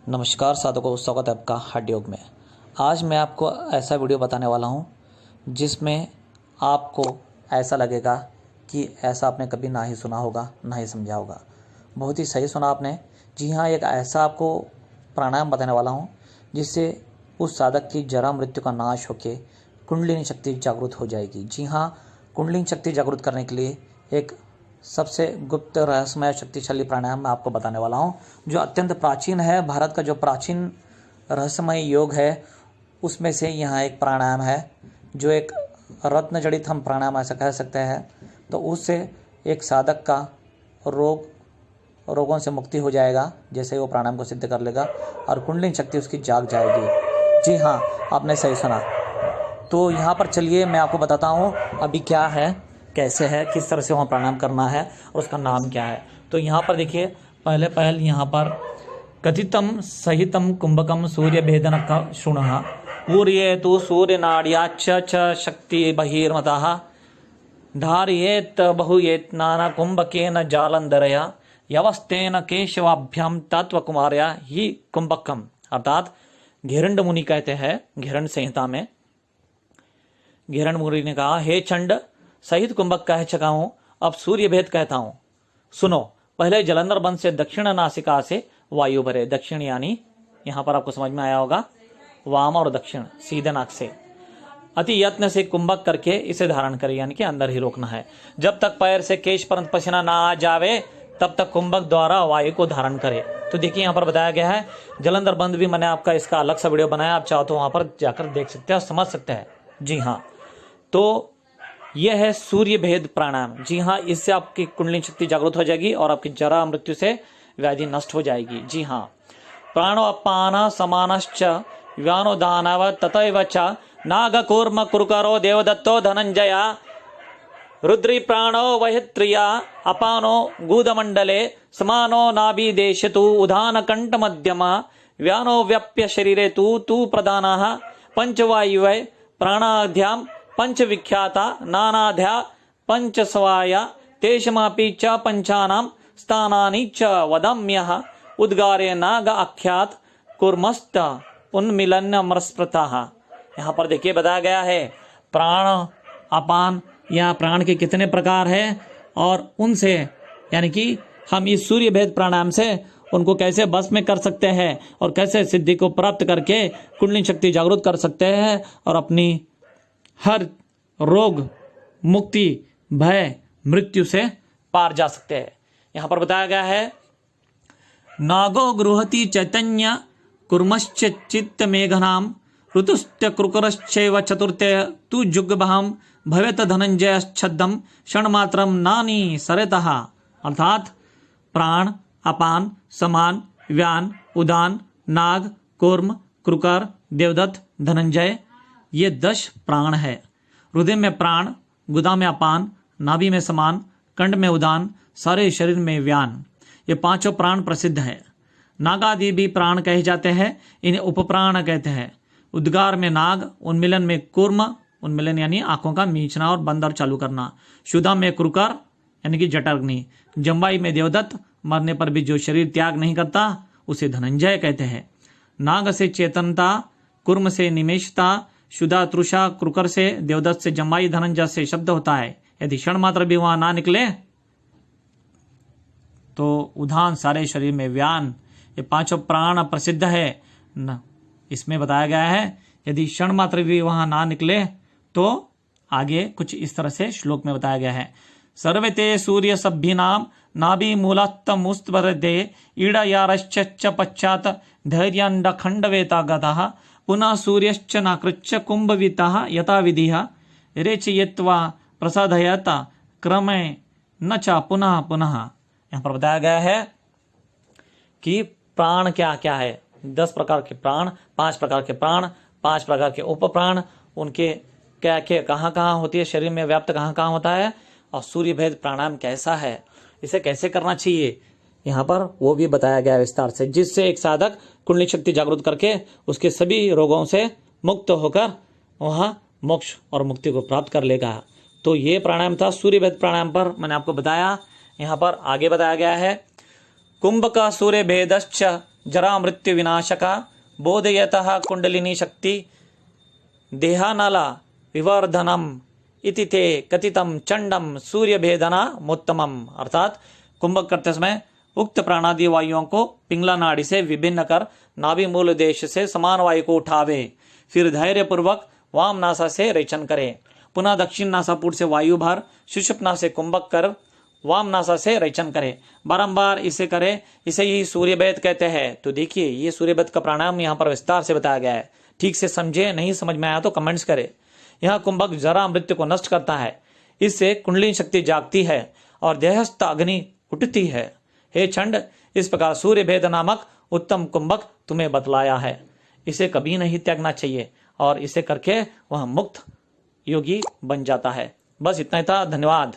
नमस्कार साधकों, स्वागत है आपका हठ योग में। आज मैं आपको ऐसा वीडियो बताने वाला हूं जिसमें आपको ऐसा लगेगा कि ऐसा आपने कभी ना ही सुना होगा, ना ही समझा होगा। बहुत ही सही सुना आपने। जी हाँ, एक ऐसा आपको प्राणायाम बताने वाला हूं जिससे उस साधक की जरा मृत्यु का नाश होकर कुंडलिनी शक्ति जागृत हो जाएगी। जी हाँ, कुंडलिनी शक्ति जागृत करने के लिए एक सबसे गुप्त रहस्यमय शक्तिशाली प्राणायाम मैं आपको बताने वाला हूं, जो अत्यंत प्राचीन है। भारत का जो प्राचीन रहस्यमय योग है उसमें से यहाँ एक प्राणायाम है, जो एक रत्न जड़ित हम प्राणायाम ऐसा कह सकते हैं। तो उससे एक साधक का रोगों से मुक्ति हो जाएगा जैसे वो प्राणायाम को सिद्ध कर लेगा, और कुंडलिनी शक्ति उसकी जाग जाएगी। जी हाँ, आपने सही सुना। तो यहाँ पर चलिए मैं आपको बताता हूँ अभी क्या है, कैसे है, किस तरह से वहाँ प्राणायाम करना है और उसका नाम क्या है। तो यहाँ पर देखिए, पहल यहाँ पर कथितम सहितम कुंभकम सूर्य भेदन का शुणः पूर्ये तो सूर्य नाड्याच शक्ति बहिर्मतः धारयेत बहुयेत नाना कुंभकेन जालंधरया यवस्तेन केशवाभ्याम तत्वकुमार्या ही कुंभकम। अर्थात घेरंड मुनि कहते हैं, घेरंड संहिता में घेरंड मुनि ने कहा, हे चंड, सहित कुंभक कह चुका हूं, अब सूर्य भेद कहता हूं। सुनो, पहले जलंधर बंध से दक्षिण नासिका से वायु भरे। दक्षिण यानी यहां पर आपको समझ में आया होगा, वाम और दक्षिण सीधे नाक से अति यत्न से कुंभक करके इसे धारण करे, यानी कि अंदर ही रोकना है। जब तक पैर से केश परंत पसीना ना आ जावे तब तक कुंभक द्वारा वायु को धारण करे। तो देखिए यहाँ पर बताया गया है, जलंधर बंध भी मैंने आपका इसका अलग सा वीडियो बनाया, आप चाहो तो वहां पर जाकर देख सकते हैं और समझ सकते हैं। जी हाँ, तो यह है सूर्य भेद प्राणायाम। जी हाँ, इससे आपकी कुंडलिनी शक्ति जागृत हो जाएगी और आपकी जरा मृत्यु से व्याधि नष्ट हो जाएगी। जी हाँ, प्राणोपान समानश्च व्यानो दानव तथैव च नागकूर्म कुरुकरो देवदत्तो धनंजया रुद्री प्राणो वहित्रिया अपानो गूदमंडले समानो नाभिदेशतु उदान कंठ मध्यम व्यानो व्याप्य शरीरे तु प्रधानः पंचवायुवै प्राणाध्याम पंच विख्याता नानाध्या पंचस्वाया तेषमापि च पंचानां स्थानानि च वदाम्यः उद्गारे नाग आख्यात कुर्मस्त उन्मिलन मरस्पृतः। यहाँ पर देखिए बताया गया है प्राण अपान या प्राण के कितने प्रकार है और उनसे यानी कि हम इस सूर्य भेद प्राणायाम से उनको कैसे बस में कर सकते हैं और कैसे सिद्धि को प्राप्त करके कुंडलिनी शक्ति जागृत कर सकते हैं और अपनी हर रोग मुक्ति भय मृत्यु से पार जा सकते हैं। यहाँ पर बताया गया है, नागो गृहति चैतन्य कुर्मश्च चित्त मेघनाम ऋतुश्च कृकुरश्चैव चतुर्थे तु जुग्बहम भवेत धनंजयश्छद्दम क्षणमात्रम नानी सरेतः। अर्थात प्राण अपान समान व्यान उदान नाग कूर्म कृकर देवदत्त धनंजय, ये 10 प्राण है। हृदय में प्राण, गुदा में अपान, नाभि में समान, कंठ में उदान, सारे शरीर में व्यान, ये 5 प्राण प्रसिद्ध है। नागादि भी प्राण कहे जाते हैं, इन्हें उपप्राण कहते हैं। उद्गार में नाग, उन्मिलन में कूर्म, उन्मिलन यानी आंखों का मीचना और बंद और चालू करना, शुदा में कृकर यानी कि जठराग्नि, जम्बाई में देवदत्त, मरने पर भी जो शरीर त्याग नहीं करता उसे धनंजय कहते हैं। नाग से चेतनता, कुर्म से निमेशता, शुदा तृषा, कृकर से देवदत्त से जम्बाई, धनंजय से शब्द होता है। यदि क्षण मात्र भी वहां ना निकले तो उदान, सारे शरीर में व्यान, ये 5 प्राण प्रसिद्ध है न। इसमें बताया गया है यदि क्षण मात्र भी वहां ना निकले तो आगे कुछ इस तरह से श्लोक में बताया गया है, सर्वते सूर्य सभ्यनाम नाभि मूलात्तमुस्त्वरदे ईडयारश्च पश्चात धैर्यांड खंडवेता गतः पुनः सूर्यश्च नाकृच्च कुंभवितः यथा विधिः रेचयित्वा प्रसादयत क्रमे न च पुनः पुनः। यहाँ पर बताया गया है कि प्राण क्या क्या है, 10 प्रकार के प्राण, 5 प्रकार के प्राण, 5 प्रकार के उपप्राण, उनके क्या क्या कहाँ कहाँ होती है, शरीर में व्याप्त कहाँ कहाँ होता है, और सूर्य भेद प्राणायाम कैसा है, इसे कैसे करना चाहिए, यहाँ पर वो भी बताया गया विस्तार से, जिससे एक साधक कुंडलिनी शक्ति जागृत करके उसके सभी रोगों से मुक्त होकर वहाँ मोक्ष और मुक्ति को प्राप्त कर लेगा। तो ये प्राणायाम था सूर्य भेद प्राणायाम पर मैंने आपको बताया। यहाँ पर आगे बताया गया है, कुंभ का सूर्य भेदश्च जरा मृत्यु विनाशका बोधयतः कुंडलिनी शक्ति देहानला विवर्धनम इति ते कथितम चंडम सूर्य भेदना मोत्तमम। अर्थात कुंभक करते समय उक्त प्राणादि वायुओं को पिंगला नाड़ी से विभिन्न कर नाभि मूल देश से समान वायु को उठावे, फिर धैर्य पूर्वक वाम नासा से रेचन करे, पुनः दक्षिण नासापुट से वायु भर सुषुप्ना से कुंभक कर वाम नासा से रेचन करे, बारंबार इसे करे। इसे ही सूर्यभेद कहते हैं। तो देखिए ये सूर्यभेद का प्राणायाम यहाँ पर विस्तार से बताया गया है। ठीक से समझे, नहीं समझ में आया तो कमेंट्स करे। यह कुंभक जरा मृत्यु को नष्ट करता है, इससे कुंडलिनी शक्ति जागती है और देहस्थ अग्नि उठती है। हे चंड, इस प्रकार सूर्य भेद नामक उत्तम कुंभक तुम्हें बतलाया है, इसे कभी नहीं त्यागना चाहिए और इसे करके वह मुक्त योगी बन जाता है। बस इतना ही था। धन्यवाद।